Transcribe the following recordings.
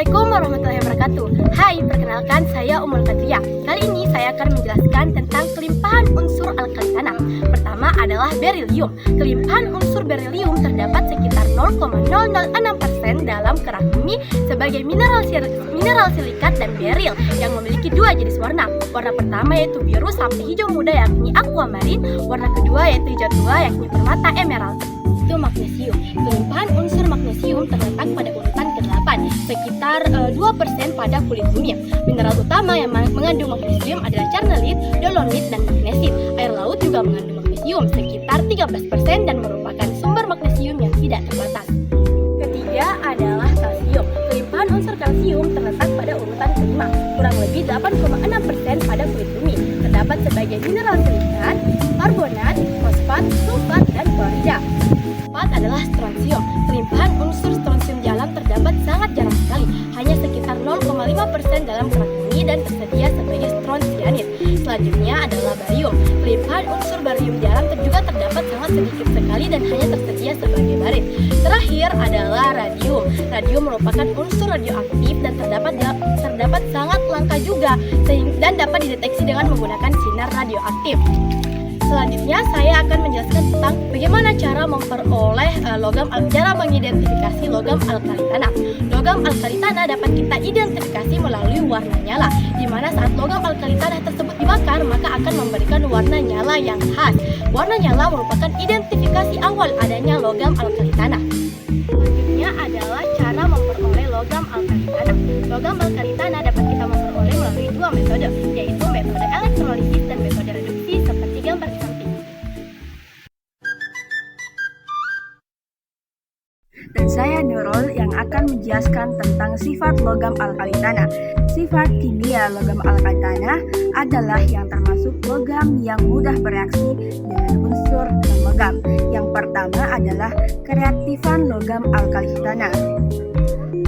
Assalamualaikum warahmatullahi wabarakatuh. Hai, perkenalkan saya Umul Kadriyah. Kali ini saya akan menjelaskan tentang kelimpahan unsur alkali tanah. Pertama adalah berilium. Kelimpahan unsur berilium terdapat sekitar 0,006% dalam kerak bumi sebagai mineral silikat dan beril yang memiliki dua jenis warna. Warna pertama yaitu biru sampai hijau muda yakni aquamarine. Warna kedua yaitu hijau tua yakni permata emerald. Itu magnesium. Kelimpahan unsur magnesium terletak pada urutan ke-8, sekitar 2% pada kulit bumi. Mineral utama yang mengandung magnesium adalah carnallite, dolomit, dan magnesit. Air laut juga mengandung magnesium sekitar 13% dan merupakan sumber magnesium yang tidak terbatas. Ketiga adalah kalsium. Kelimpahan unsur kalsium terletak pada urutan ke-5, kurang lebih 8,6% pada kulit bumi. Terdapat sebagai mineral silikat, karbonat, fosfat, sulfat, dan klorida. 4 adalah strontium. Kelimpahan unsur strontium di alam terdapat sangat jarang sekali, hanya sekitar 0,5% dalam kerak bumi dan tersedia sebagai strontianit. Selanjutnya adalah barium. Kelimpahan unsur barium di alam juga terdapat sangat sedikit sekali dan hanya tersedia sebagai barit. Terakhir adalah radium. Radium merupakan unsur radioaktif dan terdapat sangat langka juga dan dapat dideteksi dengan menggunakan sinar radioaktif. Selanjutnya saya akan menjelaskan tentang bagaimana cara mengidentifikasi logam alkali tanah. Logam alkali tanah dapat kita identifikasi melalui warna nyala, di mana saat logam alkali tanah tersebut dibakar maka akan memberikan warna nyala yang khas. Warna nyala merupakan identifikasi awal adanya logam alkali tanah. Selanjutnya adalah cara memperoleh logam alkali tanah. Logam alkali tanah dapat kita memperoleh melalui dua metode, yaitu metode elektrolisis dan metode reduksi seperti gambar di samping. Dan saya Nurul yang akan menjelaskan tentang sifat logam alkali tanah. Sifat kimia logam alkali tanah adalah yang termasuk logam yang mudah bereaksi dengan unsur non-logam. Yang pertama adalah kereaktifan logam alkali tanah.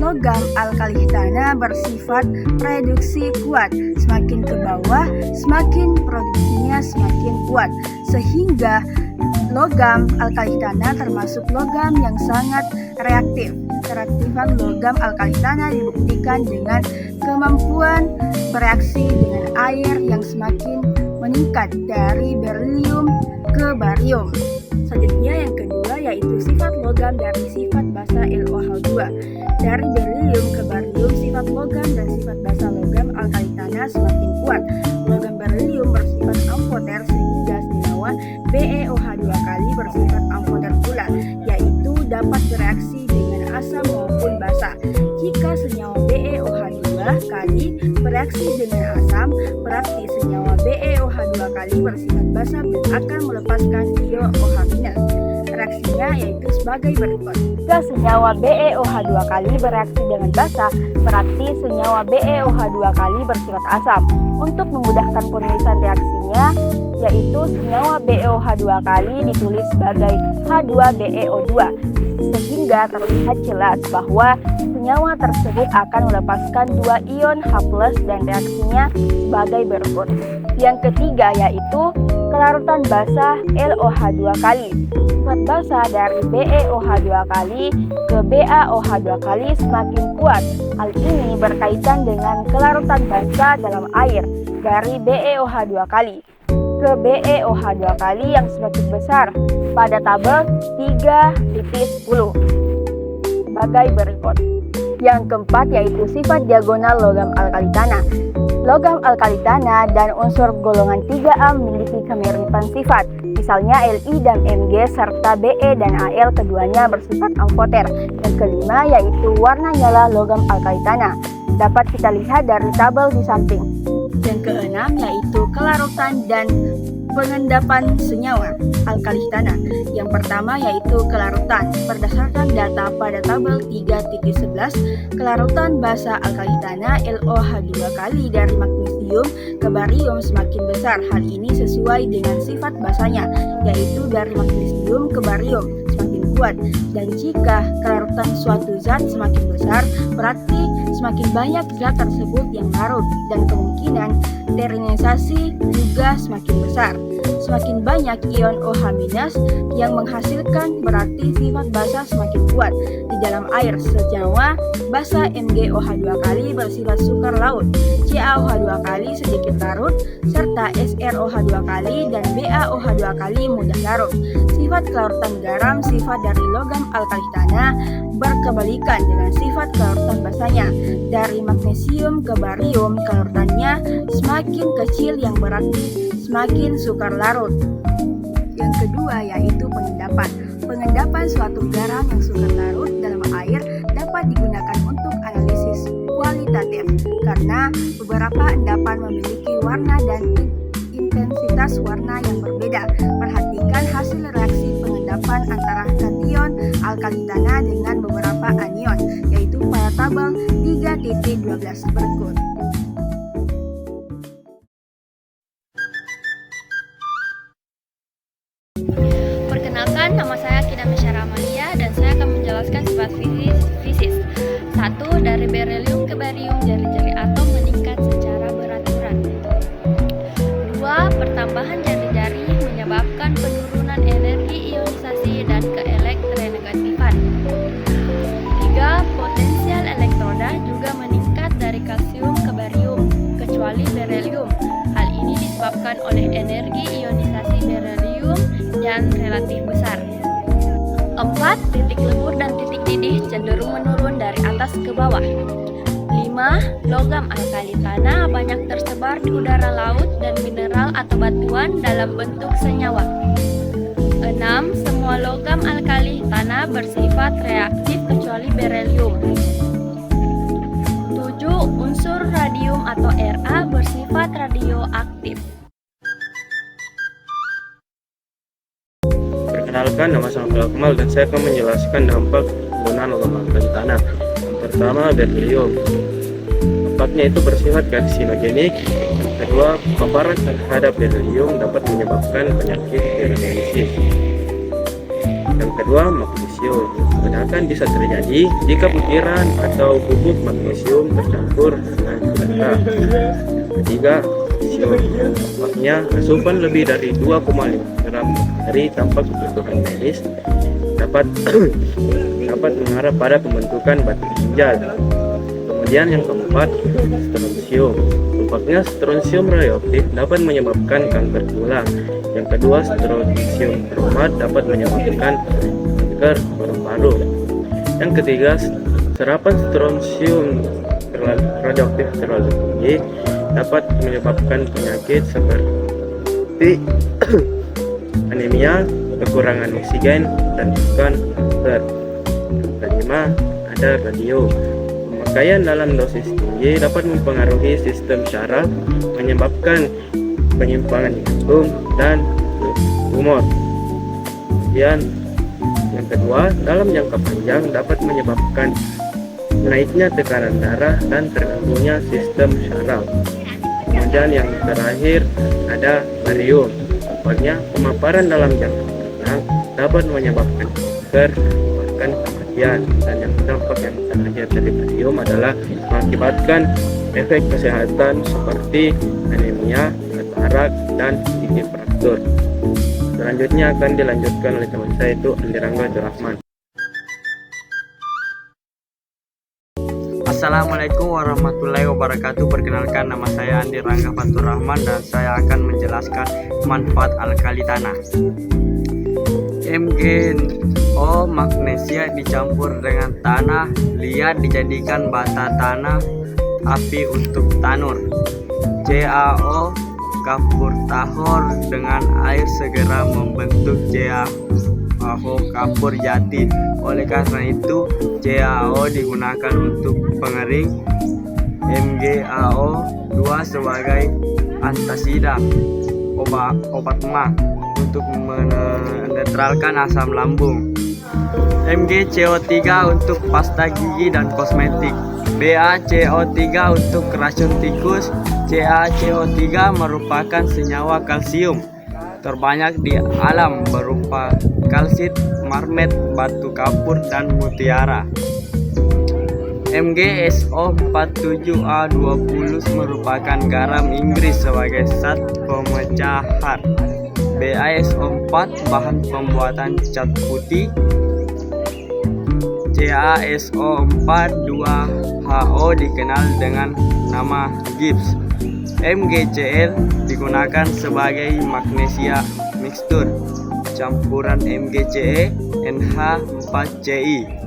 Logam alkali tanah bersifat reduksi kuat. Semakin ke bawah, semakin produksinya semakin kuat. Sehingga logam alkali tanah termasuk logam yang sangat reaktif. Kereaktifan logam alkali tanah dibuktikan dengan kemampuan bereaksi dengan air yang semakin meningkat dari berilium ke barium. Selanjutnya yang kedua yaitu sifat logam dari sifat basa LOH2. Dari berilium ke barium, sifat logam dan sifat basa logam alkali tanah semakin kuat. Logam berilium bersifat amfoter sehingga senyawa BeOH2 kali bersifat amfoter pula, yaitu dapat bereaksi dengan asam maupun basa. Jika senyawa BeOH2 kali bereaksi dengan asam, berarti senyawa BeOH2 kali bersifat basa akan melepaskan ion OH-. Reaksinya yaitu sebagai berikut. Jika senyawa BeOH2 kali bereaksi dengan basa, berarti senyawa BeOH2 kali bersifat asam. Untuk memudahkan penulisan reaksinya, yaitu senyawa BeOH2 kali ditulis sebagai H2BeO2, sehingga terlihat jelas bahwa senyawa tersebut akan melepaskan dua ion H+ dan reaksinya sebagai berikut. Yang ketiga yaitu kelarutan basa LOH2 kali. Sifat basa dari BeOH2 kali ke BaOH2 kali semakin kuat. Hal ini berkaitan dengan kelarutan basa dalam air dari BeOH2 kali ke BeOH2 kali yang semakin besar pada tabel 3.10 sebagai berikut. Yang keempat yaitu sifat diagonal logam alkali tanah. Logam alkali tanah dan unsur golongan 3A memiliki kemiripan sifat. Misalnya Li dan Mg serta Be dan Al keduanya bersifat amfoter. Yang kelima yaitu warna nyala logam alkali tanah. Dapat kita lihat dari tabel di samping. Yang keenam yaitu kelarutan dan pengendapan senyawa alkali tanah. Yang pertama yaitu kelarutan. Berdasarkan data pada tabel 3.11, kelarutan basa alkali tanah LOH2 kali dari magnesium ke barium semakin besar. Hal ini sesuai dengan sifat basanya, yaitu dari magnesium ke barium semakin kuat. Dan jika kelarutan suatu zat semakin besar, berarti semakin banyak zat tersebut yang larut dan kemungkinan terinisasi juga semakin besar. Semakin banyak ion OH- yang menghasilkan berarti sifat basa semakin kuat. Di dalam air senyawa basa MgOH2 kali bersifat sukar laut, CaOH2 kali sedikit larut, serta SrOH2 kali dan BaOH2 kali mudah larut. Sifat kelarutan garam sifat dari logam alkali tanah berkebalikan dengan sifat kelarutan basanya. Dari magnesium ke barium kelarutannya semakin kecil yang berarti semakin sukar larut. Yang kedua yaitu pengendapan. Pengendapan suatu garam yang sukar larut dalam air dapat digunakan untuk analisis kualitatif karena beberapa endapan memiliki warna dan intensitas warna yang berbeda. Perhatikan hasil reaksi pengendapan antara kation alkali tanah dengan beberapa anion, yaitu pada tabel 3.12 berikut. Perkenalkan, nama saya Kina Mesyara Amalia dan saya akan menjelaskan sifat fisis. 1. Dari berelium ke barium, jari-jari atom meningkat secara beraturan. 2. Pertambahan jari-jari menyebabkan penurunan energi ionisasi dan keelektronegativan. 3. Potensial elektroda juga meningkat dari kalsium ke barium, kecuali berelium. Hal ini disebabkan oleh energi ionisasi berelium yang relatif besar. 4. Titik lebur dan titik didih cenderung menurun dari atas ke bawah. 5. Logam alkali tanah banyak tersebar di udara laut dan mineral atau batuan dalam bentuk senyawa. 6. Semua logam alkali tanah bersifat reaktif kecuali berelium. 7. Unsur radium atau Ra bersifat radioaktif. Perkenalkan, nama saya Novel Akmal dan saya akan menjelaskan dampak penggunaan logam alkali tanah. Yang pertama, berelium. Dampaknya itu bersifat karsinogenik. Yang kedua, paparan terhadap berelium dapat menyebabkan penyakit berelium. Yang kedua, magnesium. Ledakan bisa terjadi jika butiran atau bubuk magnesium bercampur dengan bata. Ketiga, dampaknya asupan lebih dari 2,5 gram dari tanpa kebutuhan medis dapat mengarah pada pembentukan batu ginjal. Kemudian yang keempat, strontium. Dampaknya strontium radioaktif dapat menyebabkan kanker tulang. Yang kedua, strontium bromat dapat menyebabkan kanker paru-paru. Yang ketiga, serapan strontium radioaktif terlalu tinggi dapat menyebabkan penyakit seperti anemia, kekurangan oksigen, dan kanker. Kelima, ada radio. Pemakaian dalam dosis tinggi dapat mempengaruhi sistem syaraf, menyebabkan penyimpangan jantung dan tumor. Kemudian yang kedua, dalam jangka panjang dapat menyebabkan naiknya tekanan darah dan terganggunya sistem syaraf. Kemudian yang terakhir ada barium. Dampaknya pemaparan dalam jangka panjang dapat menyebabkan kanker bahkan kematian. Dan yang dampak yang terakhir dari barium adalah mengakibatkan efek kesehatan seperti anemia, katarak, dan gigi fraktur. Selanjutnya akan dilanjutkan oleh teman saya itu Andi Rangga Abdurrahman. Assalamualaikum warahmatullahi wabarakatuh. Perkenalkan, nama saya Andi Rangga Abdurrahman dan saya akan menjelaskan manfaat alkali tanah. MgO magnesia dicampur dengan tanah liat dijadikan bata tanah api untuk tanur. CaO kapur tahor dengan air segera membentuk CaO kapur jati. Oleh karena itu, CaO digunakan untuk pengering, MgAO2 sebagai antasida, obat mah untuk menetralkan asam lambung, MgCO3 untuk pasta gigi dan kosmetik, BaCO3 untuk racun tikus. CaCO3 merupakan senyawa kalsium terbanyak di alam berupa kalsit, marmet, batu kapur, dan mutiara. MgSO47A20 merupakan garam Inggris sebagai zat pemecah hard. BaSO4 bahan pembuatan cat putih, CaSO4 2HO dikenal dengan nama gips, MgCl digunakan sebagai magnesia mixtur campuran MgCe NH4Ci.